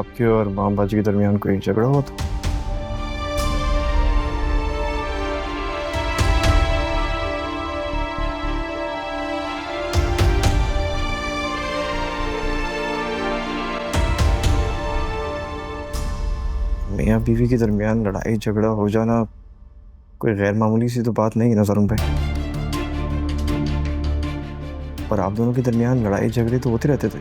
आपके और माम बाजी के दरमियान कोई झगड़ा हुआ था? मियाँ बीवी के दरमियान लड़ाई झगड़ा हो जाना कोई गैर मामूली सी तो बात नहीं है ना ज़ारुन भाई। पर आप दोनों के दरमियान लड़ाई झगड़े तो होते रहते थे,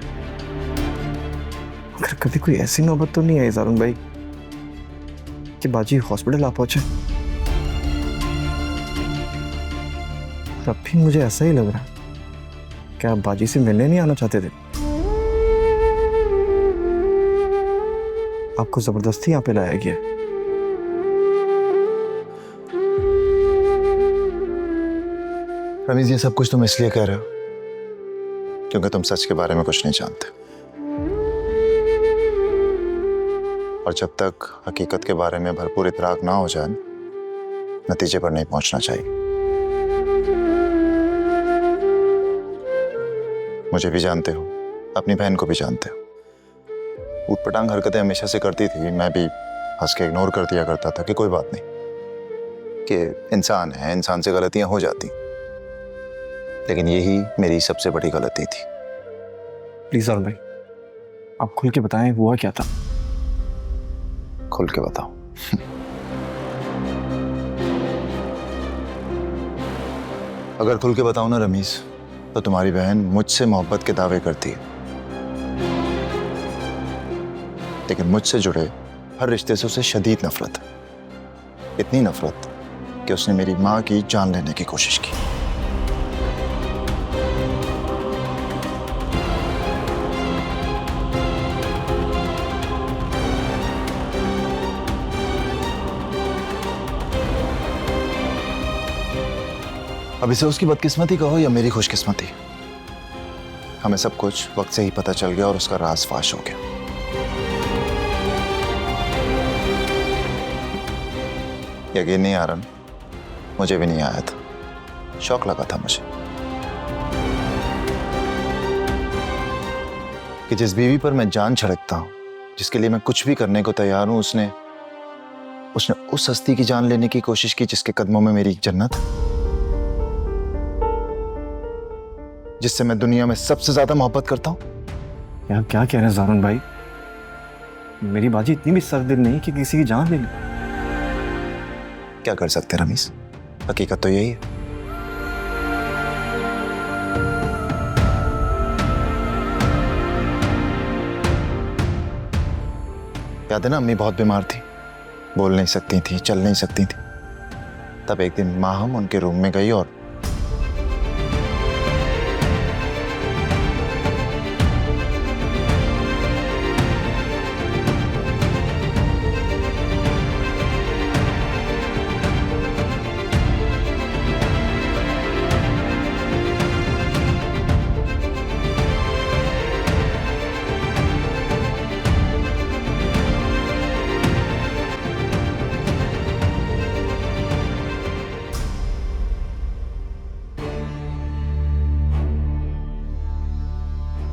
मगर कभी कोई ऐसी नौबत तो नहीं आई ज़ारुन भाई कि बाजी हॉस्पिटल आ पहुंचे। अब भी मुझे ऐसा ही लग रहा है कि आप बाजी से मिलने नहीं आना चाहते थे, आपको जबरदस्ती यहाँ पे लाया गया। रमीज, ये सब कुछ तुम इसलिए कह रहे हो क्योंकि तुम सच के बारे में कुछ नहीं जानते, और जब तक हकीकत के बारे में भरपूर इतराक ना हो जाए, नतीजे पर नहीं पहुंचना चाहिए। मुझे भी जानते हो, अपनी बहन को भी जानते हो। ऊटपटांग हरकतें हमेशा से करती थी, मैं भी हंस के इग्नोर कर दिया करता था कि कोई बात नहीं, कि इंसान है, इंसान से गलतियां हो जाती। लेकिन यही मेरी सबसे बड़ी गलती थी। प्लीज ज़ारुन भाई, आप खुल के बताएं हुआ क्या था। खुल के बताओ। अगर खुल के बताऊं ना रमीज, तो तुम्हारी बहन मुझसे मोहब्बत के दावे करती है, लेकिन मुझसे जुड़े हर रिश्ते से उसे शदीद नफरत है। इतनी नफरत कि उसने मेरी मां की जान लेने की कोशिश की। अब इसे उसकी बदकिस्मती कहो या मेरी खुशकिस्मती, हमें सब कुछ वक्त से ही पता चल गया और उसका राज फाश हो गया। यकीन नहीं आ रहा, मुझे भी नहीं आया था, शौक लगा था मुझे कि जिस बीवी पर मैं जान छिड़कता हूं, जिसके लिए मैं कुछ भी करने को तैयार हूं, उसने उस हस्ती की जान लेने की कोशिश की जिसके कदमों में मेरी जन्नत, जिससे मैं दुनिया में सबसे ज्यादा मोहब्बत करता हूं। यार क्या कह रहे हैं ज़ारुन भाई, मेरी बाजी इतनी भी सरदिल नहीं कि किसी की जान ले ले। क्या कर सकते हैं रमीज, हकीकत तो यही है। याद है ना, अम्मी बहुत बीमार थी, बोल नहीं सकती थी, चल नहीं सकती थी। तब एक दिन माँ हम उनके रूम में गई और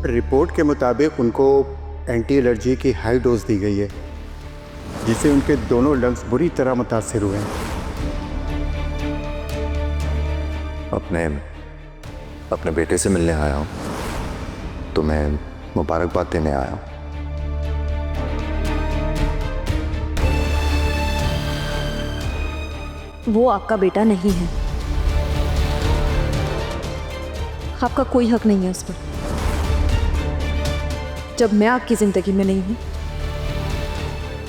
रिपोर्ट के मुताबिक उनको एंटी एलर्जी की हाई डोज दी गई है, जिससे उनके दोनों लंग्स बुरी तरह मुतासिर हुए हैं। अपने बेटे से मिलने आया हूँ, तो मैं मुबारकबाद देने आया हूँ। वो आपका बेटा नहीं है, आपका कोई हक नहीं है उस पर। जब मैं आपकी जिंदगी में नहीं हूं,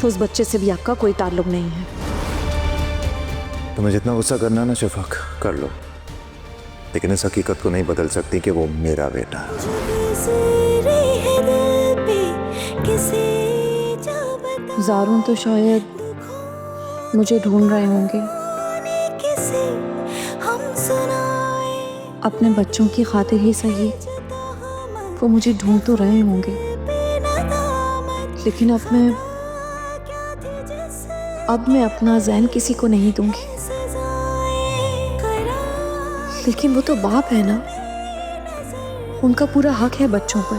तो उस बच्चे से भी आपका कोई ताल्लुक नहीं है। तुम्हें जितना गुस्सा करना है ना शफक, कर लो, लेकिन इस हकीकत को नहीं बदल सकती कि वो मेरा बेटा है। ज़ारुन तो शायद मुझे ढूंढ रहे होंगे, अपने बच्चों की खातिर ही सही, वो मुझे ढूंढ तो रहे होंगे, लेकिन अब मैं अपना ज़हन किसी को नहीं दूंगी। लेकिन वो तो बाप है ना, उनका पूरा हक है बच्चों पर।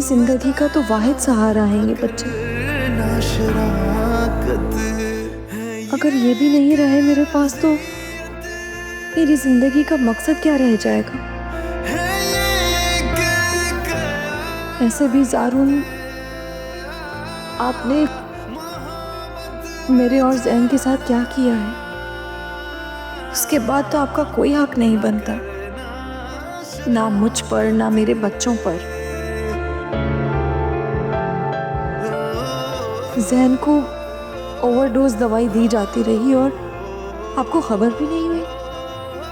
जिंदगी का तो वाहिद सहारा है ये बच्चे। अगर ये भी नहीं रहे मेरे पास तो मेरी जिंदगी का मकसद क्या रह जाएगा। ऐसे भी ज़ारून आपने मेरे और जैन के साथ क्या किया है, उसके बाद तो आपका कोई हक नहीं बनता, ना मुझ पर ना मेरे बच्चों पर। जैन को ओवरडोज दवाई दी जाती रही और आपको खबर भी नहीं हुई।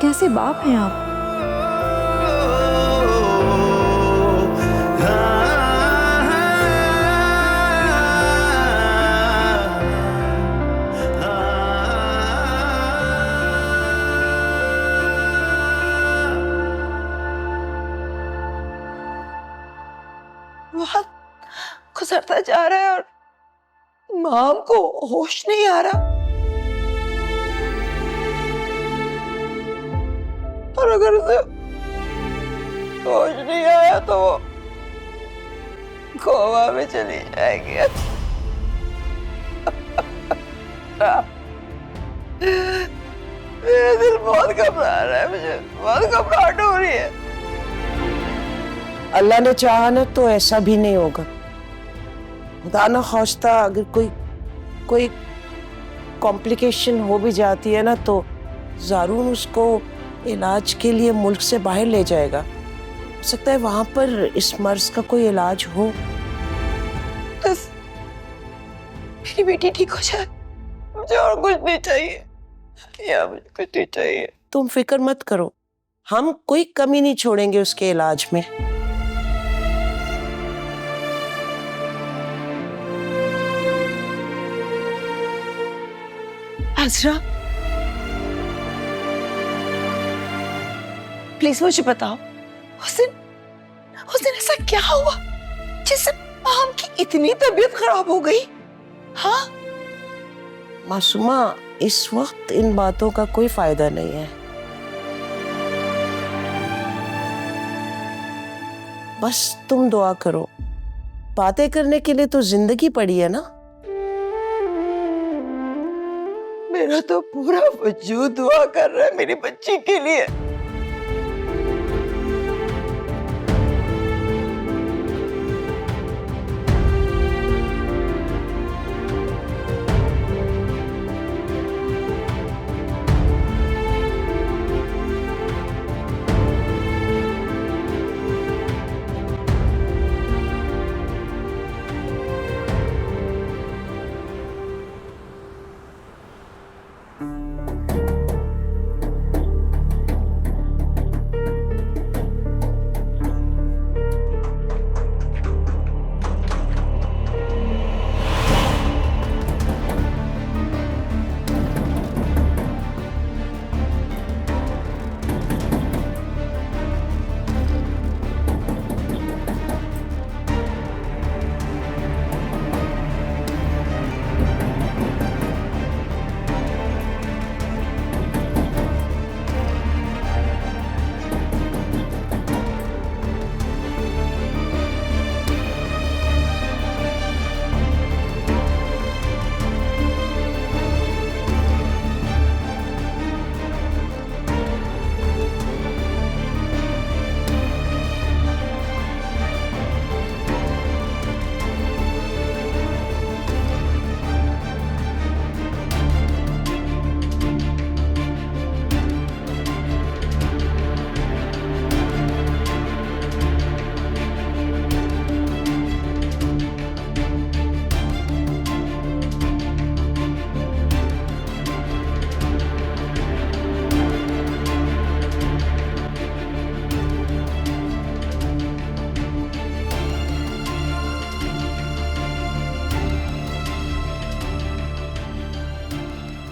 कैसे बाप हैं आप। वक्त गुजरता जा रहा है और माम को होश नहीं आ रहा। और अगर उसे होश नहीं आया तो वो गोवा में चली जाएगी। मेरा दिल बहुत घबरा रहा है, मुझे बहुत घबराहट हो रही है। अल्लाह ने चाहा ना तो ऐसा भी नहीं होगा। खुदा ना ख्वास्ता अगर कोई कॉम्प्लिकेशन हो भी जाती है ना तो ज़ारून उसको इलाज के लिए मुल्क से बाहर ले जाएगा। हो सकता है वहां पर इस मर्ज का कोई इलाज हो। बस मेरी बेटी ठीक हो जाए, मुझे और कुछ नहीं चाहिए। या मुझे कुछ नहीं चाहिए। तुम फिक्र मत करो, हम कोई कमी नहीं छोड़ेंगे उसके इलाज में। आजरा, प्लीज मुझे बताओ, उस दिन ऐसा क्या हुआ जिससे माम की इतनी तबीयत खराब हो गई? हाँ मासूमा, इस वक्त इन बातों का कोई फायदा नहीं है। बस तुम दुआ करो। बातें करने के लिए तो जिंदगी पड़ी है ना। मेरा तो पूरा वजूद दुआ कर रहा है मेरी बच्ची के लिए।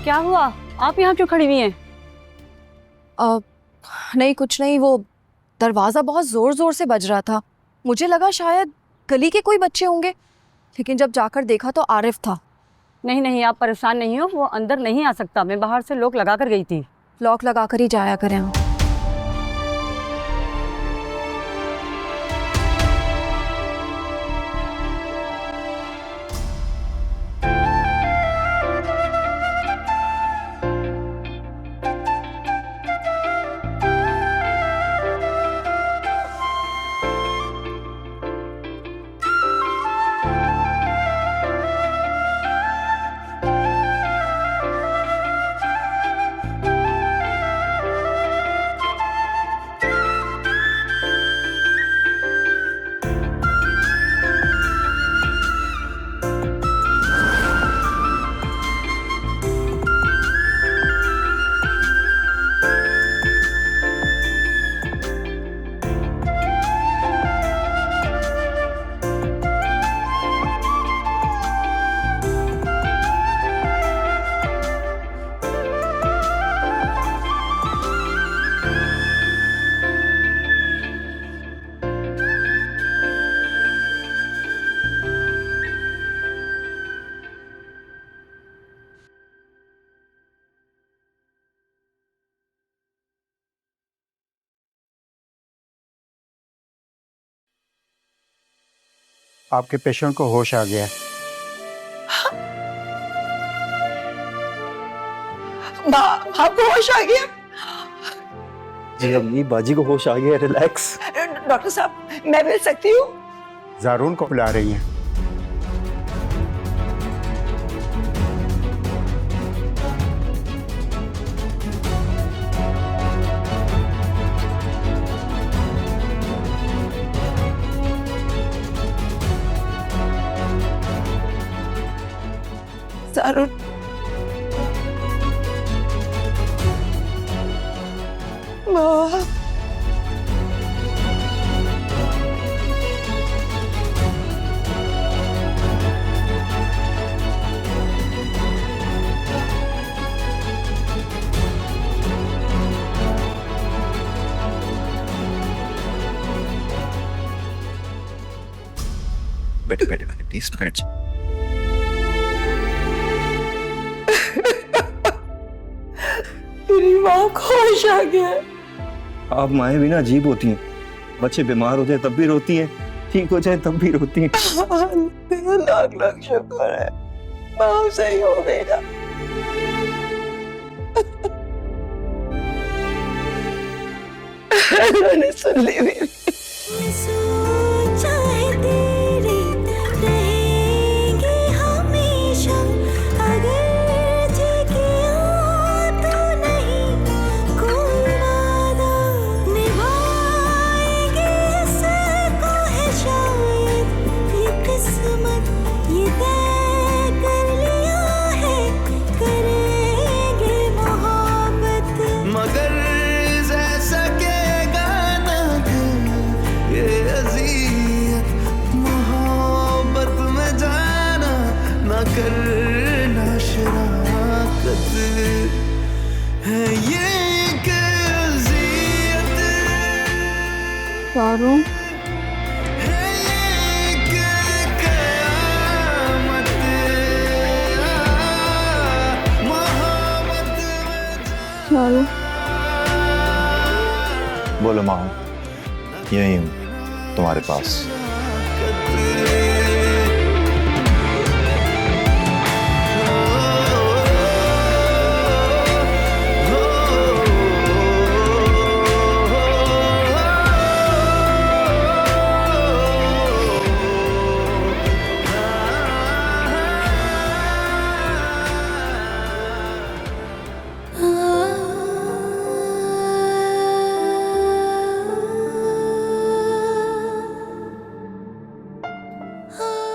क्या हुआ? आप यहाँ क्यों खड़ी हुई हैं? नहीं कुछ नहीं, वो दरवाज़ा बहुत ज़ोर ज़ोर से बज रहा था। मुझे लगा शायद गली के कोई बच्चे होंगे, लेकिन जब जाकर देखा तो आरिफ था। नहीं नहीं, आप परेशान नहीं हो, वो अंदर नहीं आ सकता। मैं बाहर से लॉक लगा कर गई थी। लॉक लगा कर ही जाया करें हम। आपके पेशेंट को होश आ गया है। माँ को होश आ गया? जी अम्मी, बाजी को होश आ गया, रिलैक्स। डॉक्टर साहब, मैं मिल सकती हूँ? जारून को बुला रही हैं। जारून, माँ, बैठे बैठे बैठे प्लीज बैठ। मेरी माँ को होश आ गया। आप माएँ भी ना अजीब होती हैं, बच्चे बीमार होते हैं तब भी रोती हैं, ठीक हो जाए तब भी रोती हैं। लाख लाख शुक्र है, माँ सही हो गई ना। मैंने सुन ली मेरी। करना शराकत है ये एक अज़ियत चारों है ये एक क़यामत मोहब्बत चारों बोलो माँ, यही हूँ तुम्हारे पास।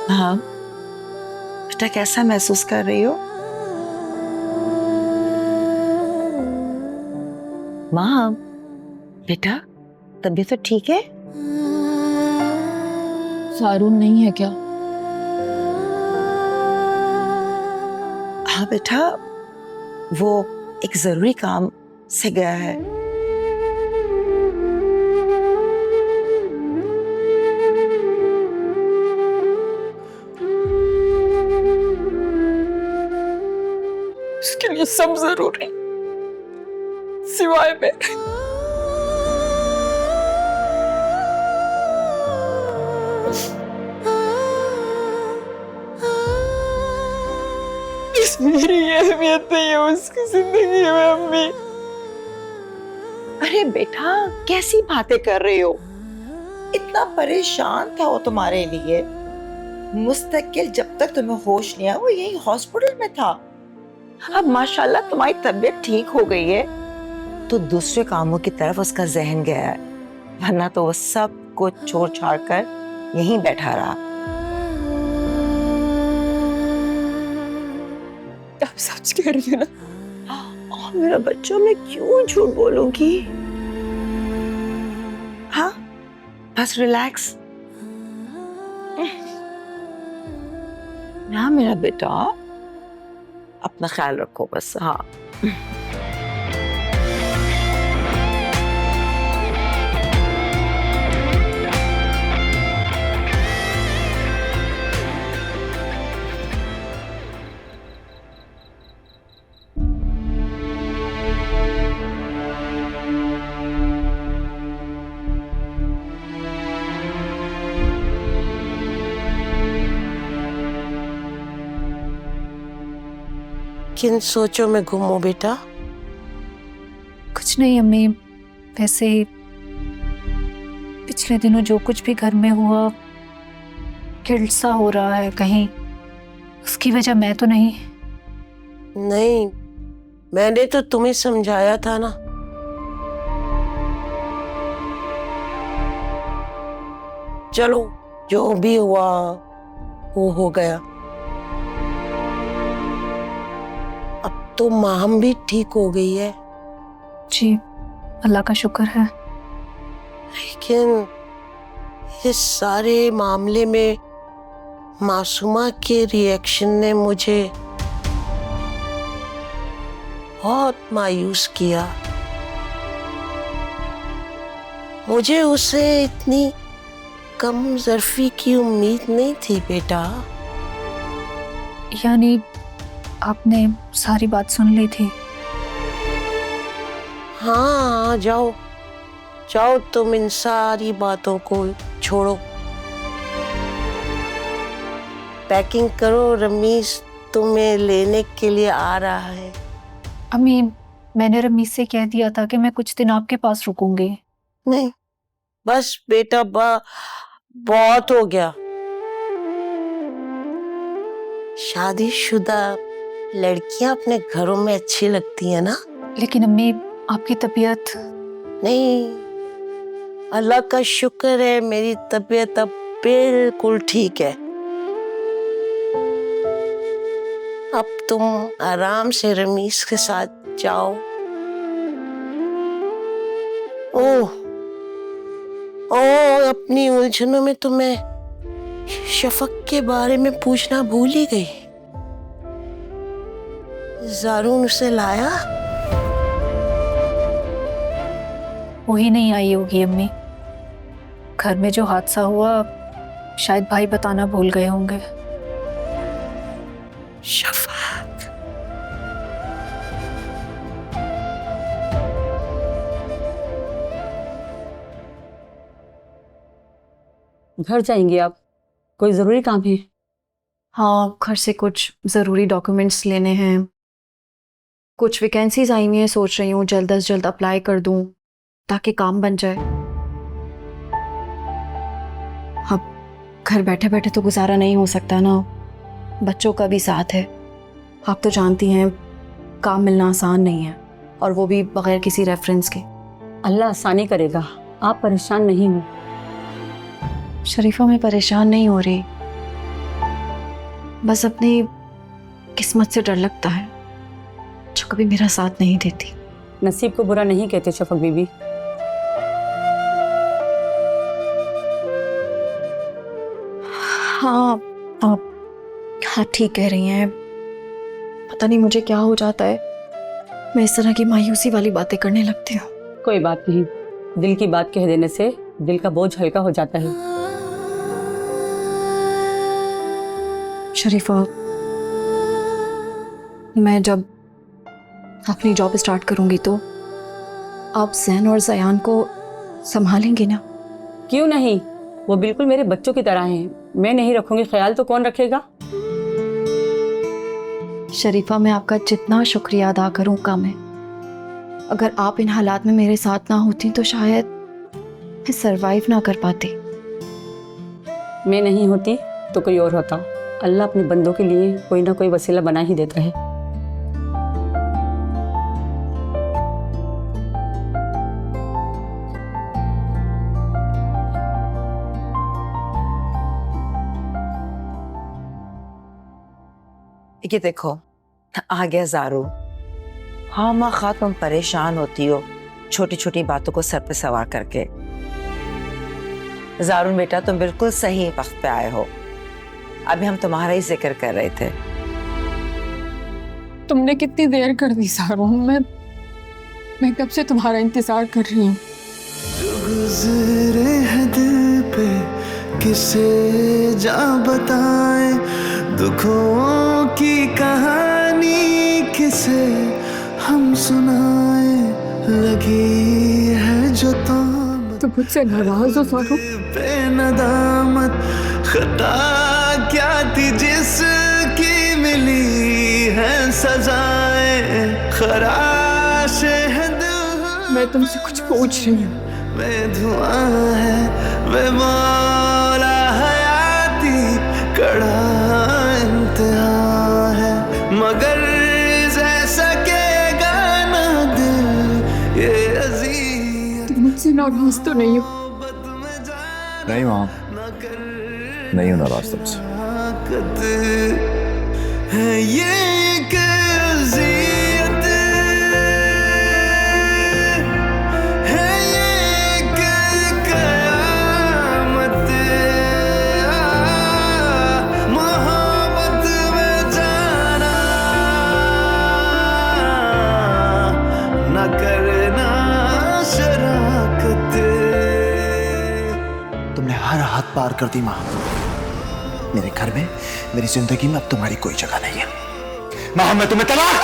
हाँ बेटा, कैसा महसूस कर रही हो? माँ, बेटा तबीयत तो ठीक है? सारून नहीं है क्या? हाँ बेटा, वो एक जरूरी काम से गया है। इसके लिए सब जरूरी सिवाय मेरे। मेरी अहमियत नहीं है उसकी जिंदगी में अम्मी। अरे बेटा, कैसी बातें कर रही हो? इतना परेशान था वो तुम्हारे लिए। मुस्तकिल जब तक तुम्हें होश नहीं आया वो यही हॉस्पिटल में था। अब माशाल्लाह तुम्हारी तबीयत ठीक हो गई है तो दूसरे कामों की तरफ उसका जहन गया है, वरना तो वो सब कुछ छोड़ छाड़ कर यहीं बैठा रहा। आप सच कह रही हो ना? मेरा बच्चा, मैं क्यों झूठ बोलूंगी? हाँ बस रिलैक्स। हाँ मेरा बेटा, अपना ख्याल रखो बस। हाँ किन सोचों में गुम हो बेटा? कुछ नहीं अम्मी, वैसे ही पिछले दिनों जो कुछ भी घर में हुआ गिल्ट सा हो रहा है, कहीं उसकी वजह मैं तो नहीं। नहीं, मैंने तो तुम्हें समझाया था ना। चलो जो भी हुआ वो हो गया। अब तो माम भी ठीक हो गई है। जी अल्लाह का शुक्र है। लेकिन इस सारे मामले में मासूमा के रिएक्शन ने मुझे बहुत मायूस किया। मुझे उससे इतनी कम ज़र्फी की उम्मीद नहीं थी बेटा। यानी आपने सारी बात सुन ली थी? हाँ, जाओ जाओ, तुम इन सारी बातों को छोड़ो, पैकिंग करो, रमीज तुम्हें लेने के लिए आ रहा है। अम्मी मैंने रमीज से कह दिया था कि मैं कुछ दिन आपके पास रुकूंगी। नहीं बस बेटा, बहुत हो गया। शादीशुदा लड़कियां अपने घरों में अच्छी लगती है ना। लेकिन अम्मी आपकी तबीयत? नहीं, अल्लाह का शुक्र है मेरी तबीयत अब बिल्कुल ठीक है। अब तुम आराम से रमीज के साथ जाओ। ओह अपनी उलझनों में तो मैं शफक के बारे में पूछना भूल ही गई। ज़ारून उसे लाया? वही नहीं आई होगी अम्मी। घर में जो हादसा हुआ शायद भाई बताना भूल गए होंगे। शफक, घर जाएंगे आप? कोई जरूरी काम है? हाँ, घर से कुछ ज़रूरी डॉक्यूमेंट्स लेने हैं। कुछ वैकेंसीज आई हुई हैं, सोच रही हूँ जल्द से जल्द अप्लाई कर दूँ ताकि काम बन जाए। अब घर बैठे बैठे तो गुजारा नहीं हो सकता ना, बच्चों का भी साथ है। आप तो जानती हैं काम मिलना आसान नहीं है, और वो भी बगैर किसी रेफरेंस के। अल्लाह आसानी करेगा, आप परेशान नहीं हो। शरीफा मैं परेशान नहीं हो रही, बस अपनी किस्मत से डर लगता है जो कभी मेरा साथ नहीं देती। नसीब को बुरा नहीं कहते शफक बीबी। हाँ आप ठीक कह रही हैं। पता नहीं मुझे क्या हो जाता है, मैं इस तरह की मायूसी वाली बातें करने लगती हूँ। कोई बात नहीं, दिल की बात कह देने से दिल का बोझ हल्का हो जाता है। शरीफा, मैं जब अपनी जॉब स्टार्ट करूंगी तो आप जैन और ज़यान को संभालेंगे ना? क्यों नहीं, वो बिल्कुल मेरे बच्चों की तरह हैं। मैं नहीं रखूंगी ख्याल तो कौन रखेगा? शरीफा, मैं आपका जितना शुक्रिया अदा करूं कम है। अगर आप इन हालात में मेरे साथ ना होती तो शायद मैं सरवाइव ना कर पाती। मैं नहीं होती तो कोई और होता। अल्लाह अपने बंदों के लिए कोई ना कोई वसीला बना ही देता है। ये देखो आ गया ज़ारू। हाँ माँ खा, तुम परेशान होती हो छोटी छोटी बातों को सर पे सवार करके। ज़ारून बेटा, तुम बिल्कुल सही वक्त पे आए हो। अभी हम तुम्हारा ही जिक्र कर रहे थे। तुमने कितनी देर कर दी ज़ारून, मैं कब से तुम्हारा इंतजार कर रही हूँ। जो गुज़रे हैं दिल पे किसे जा बताएं, दुखों की कहानी किसे हम सुनाएं। लगी है जो तामत तो मुझसे नाराज हो ज़ारून? पे नदामत, खता क्या थी जिसकी मिली है सजाएं खराशे हैं दिल मैं तुमसे कुछ पूछ रही हूँ। में धुआं है वे मौला हयाती कड़ा इम्तिहान है मगर जैसा के गाना दिल ये अजीज तुम मुझसे नाराज तो नहीं हो? नहीं माँ, नहीं हूँ नाराज तुमसे। है ये एक अज़ियत है ये एक क़यामत मोहब्बत में जाना न करना शराकत। तुमने हर हाथ पार कर दी माँ। मेरे घर में, मेरी जिंदगी में अब तुम्हारी कोई जगह नहीं है। माँ मैं तुम्हें तलाक।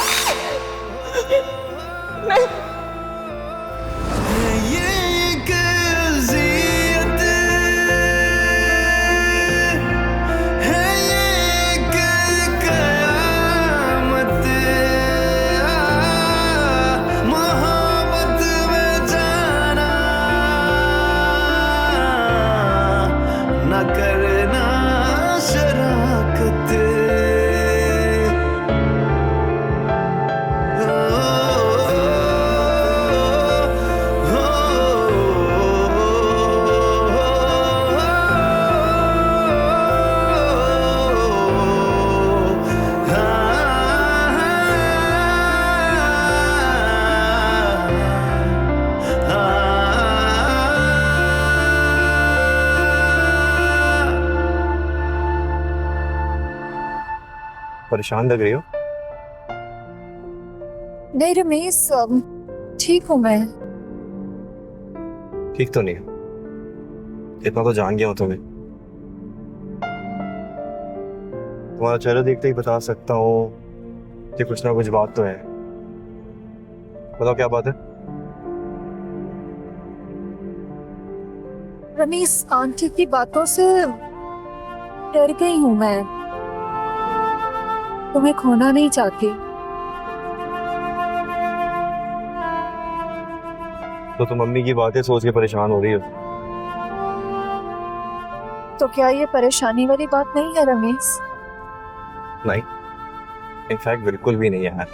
ये एक अज़ियत है ये एक क़यामत मोहब्बत में जाना न करना शराकत। परेशान लग रही हो? नहीं रमेश, ठीक हूँ मैं। ठीक तो नहीं हो, इतना तो जान गया हूं तुम्हें। तुम्हारा चेहरा देखते ही बता सकता हूँ कि कुछ ना कुछ बात तो है। बताओ क्या बात है? रमेश, आंटी की बातों से डर गई हूँ मैं। तुम्हें खोना नहीं चाहती। तो तुम मम्मी की बातें सोच के परेशान हो रही हो? तो क्या ये परेशानी वाली बात नहीं है रमेश? नहीं, इनफैक्ट बिल्कुल भी नहीं है यार।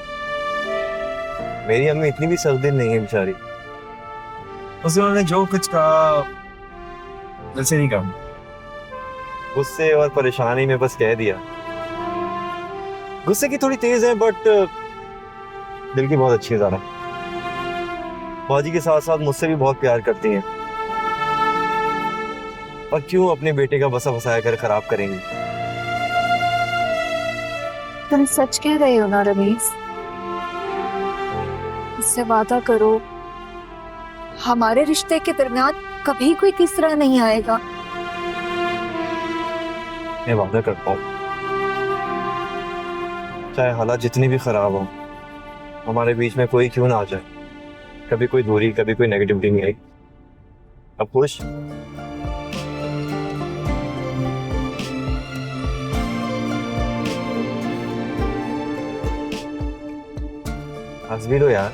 मेरी अम्मी इतनी भी सर्दिन नहीं है बेचारी। उन्होंने जो कुछ कहा वैसे नहीं कहा, गुस्से और परेशानी में बस कह दिया। गुस्से की थोड़ी तेज है बट दिल की बहुत अच्छी है ज़ारा। बाजी के साथ साथ मुझसे भी बहुत प्यार करती हैं। और क्यों अपने बेटे का बसा बसाया कर खराब करेंगी? तुम सच कह रहे हो ना रमेश? इससे वादा करो हमारे रिश्ते के दरमियान कभी कोई तीसरा नहीं आएगा। मैं वादा करता हूँ, चाहे हालात जितनी भी खराब हो, हमारे बीच में कोई क्यों ना आ जाए, कभी कोई दूरी, कभी कोई नेगेटिविटी नहीं आई। अब खुश? हंस भी लो यार।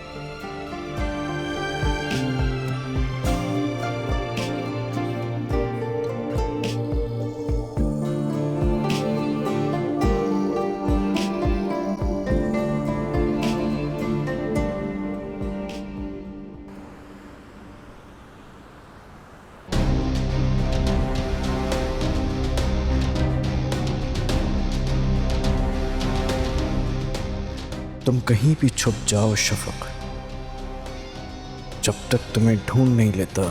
तुम कहीं भी छुप जाओ शफक, जब तक तुम्हें ढूंढ नहीं लेता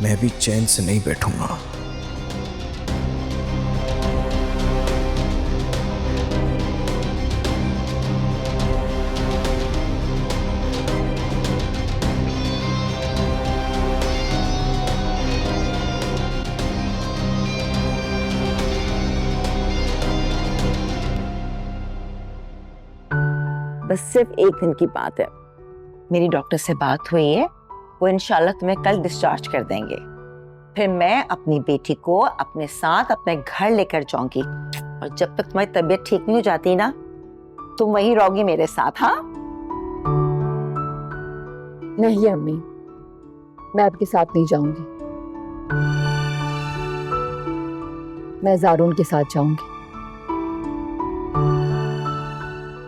मैं भी चैन से नहीं बैठूंगा। बस सिर्फ एक दिन की बात है। मेरी डॉक्टर से बात हुई है, वो इंशाल्लाह तुम्हें कल डिस्चार्ज कर देंगे। फिर मैं अपनी बेटी को अपने साथ अपने घर लेकर जाऊंगी। और जब तक तुम्हारी तबीयत ठीक नहीं हो जाती ना, तुम वहीं रहोगी मेरे साथ? हाँ, नहीं अम्मी, मैं आपके साथ नहीं जाऊंगी। मैं ज़ारून के साथ जाऊंगी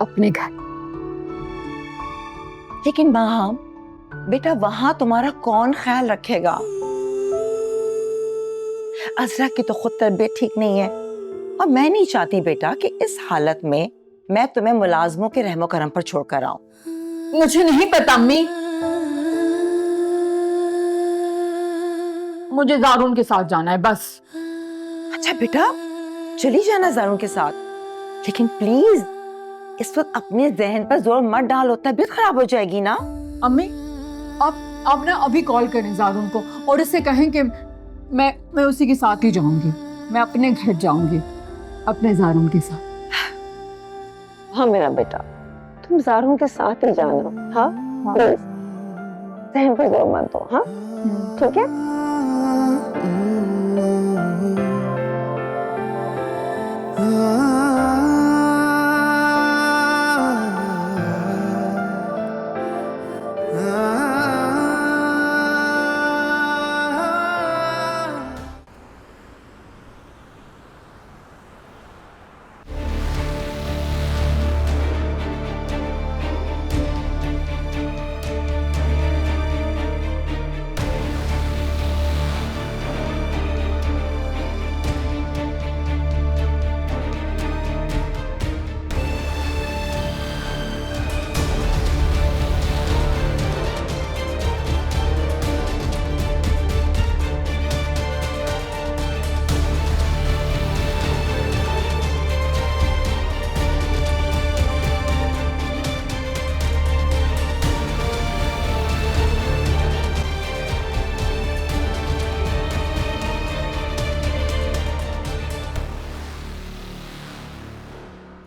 अपने घर। लेकिन माँ, बेटा वहां तुम्हारा कौन ख्याल रखेगा? अजरा की तो खुद तबीयत ठीक नहीं है, और मैं नहीं चाहती बेटा कि इस हालत में मैं तुम्हें मुलाजमों के रहमो करम पर छोड़कर आऊं। मुझे नहीं पता अम्मी, मुझे ज़ारून के साथ जाना है बस। अच्छा बेटा, चली जाना ज़ारून के साथ, लेकिन प्लीज इस वक्त अपने जहन पर जोर मत डालो, तबीयत खराब हो जाएगी ना। अम्मी, आप ना अभी कॉल करें ज़ारून को और उससे कहें कि मैं उसी के साथ ही जाऊंगी। मैं अपने घर जाऊंगी अपने ज़ारून के साथ। हाँ मेरा बेटा, तुम ज़ारून के साथ ही जाना। हाँ प्लीज, जहन पर जोर मत दो। हाँ ठीक है।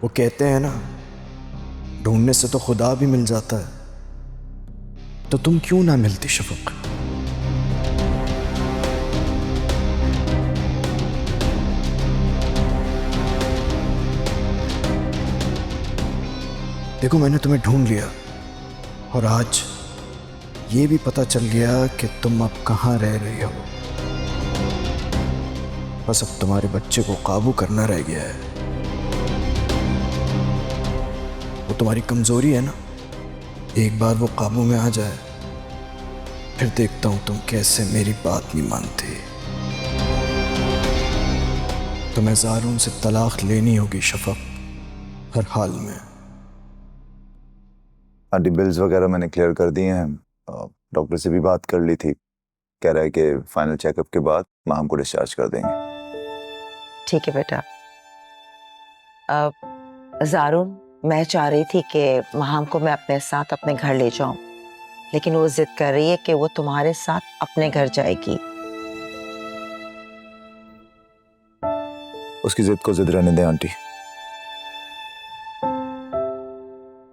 वो कहते हैं ना, ढूंढने से तो खुदा भी मिल जाता है। तो तुम क्यों ना मिलती शफक? देखो, मैंने तुम्हें ढूंढ लिया और आज ये भी पता चल गया कि तुम अब कहाँ रह रही हो। बस अब तुम्हारे बच्चे को काबू करना रह गया है। वो तुम्हारी कमजोरी है ना, एक बार वो काबू में आ जाए फिर देखता हूं तुम कैसे मेरी बात नहीं मानती। तुम्हें ज़ारून से तलाक लेनी होगी शफक, हर हाल में। आंटी, बिल्स वगैरह मैंने क्लियर कर दिए हैं। डॉक्टर से भी बात कर ली थी, कह रहा है कि फाइनल चेकअप के बाद माँ को डिस्चार्ज कर देंगे। ठीक है बेटा। ज़ारून, मैं चाह रही थी कि महाम को मैं अपने साथ अपने घर ले जाऊं, लेकिन वो जिद कर रही है कि वो तुम्हारे साथ अपने घर जाएगी। उसकी जिद को जिद रहने दें आंटी।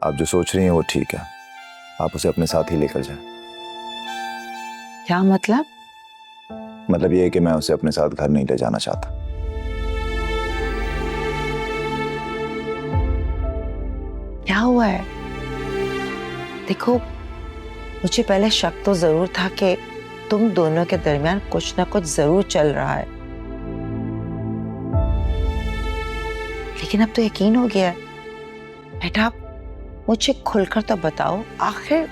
आप जो सोच रही हैं वो ठीक है, आप उसे अपने साथ ही लेकर जाएं। क्या मतलब? मतलब ये है कि मैं उसे अपने साथ घर नहीं ले जाना चाहता। क्या हुआ है? देखो, मुझे पहले शक तो जरूर था कि तुम दोनों के दरमियान कुछ ना कुछ जरूर चल रहा है, लेकिन अब तो यकीन हो गया है। बेटा, मुझे खुलकर तो बताओ, आखिर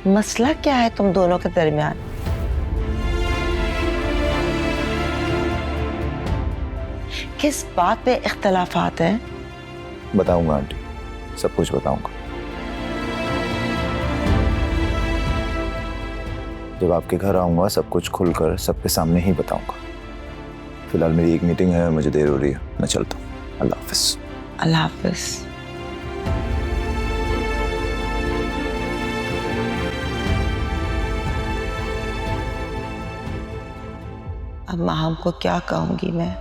मसला क्या है तुम दोनों के दरमियान? किस बात पे इख्तलाफात हैं? बताऊंगा आंटी, सब कुछ बताऊंगा। जब आपके घर आऊंगा सब कुछ खुलकर सबके सामने ही बताऊंगा। फिलहाल मेरी एक मीटिंग है, मुझे देर हो रही है, मैं चलता हूँ। अल्लाह हाफिज। अल्लाह हाफिज। अब माहम को क्या कहूंगी मैं?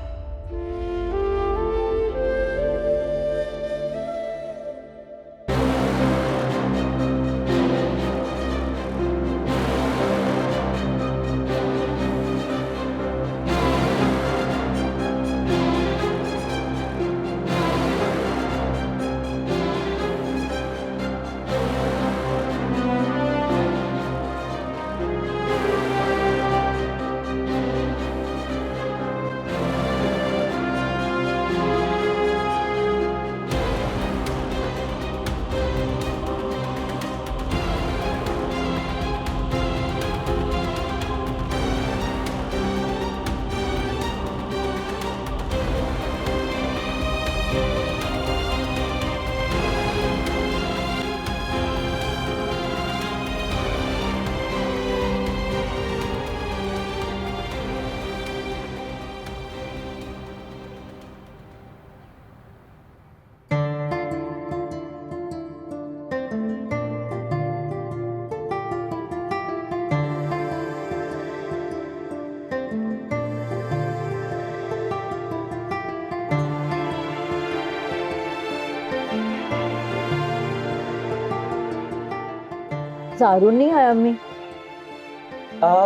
जारून नहीं आया अम्मी?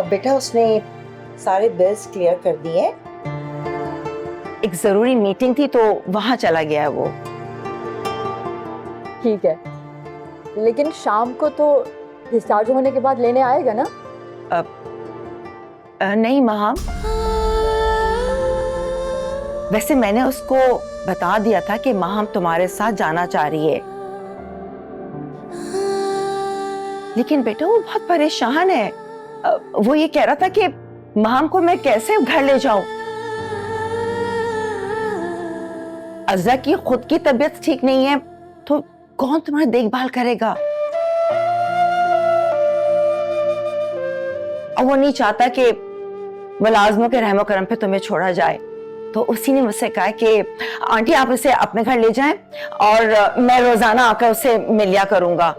बेटा उसने सारे बिल्स क्लियर कर दिए। एक जरूरी मीटिंग थी तो वहां चला गया है वो। ठीक है, लेकिन शाम को तो डिस्चार्ज होने के बाद लेने आएगा ना? नहीं महाम, वैसे मैंने उसको बता दिया था कि महाम तुम्हारे साथ जाना चाह रही है, लेकिन बेटा वो बहुत परेशान है। वो ये कह रहा था कि महाम को मैं कैसे घर ले जाऊं। अज़ा की खुद की तबीयत ठीक नहीं है तो कौन तुम्हारी देखभाल करेगा। और वो नहीं चाहता कि मुलाजमों के रहमो करम पे तुम्हें छोड़ा जाए, तो उसी ने मुझसे कहा कि आंटी आप उसे अपने घर ले जाएं और मैं रोजाना आकर उसे मिल लिया करूंगा।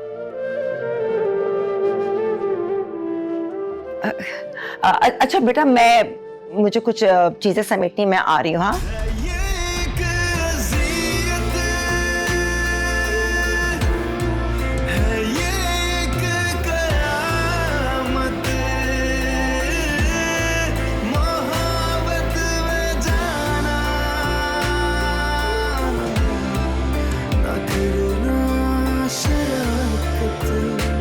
अच्छा बेटा मुझे कुछ चीजें समेटनी, मैं आ रही हूँ। हाँ शरारत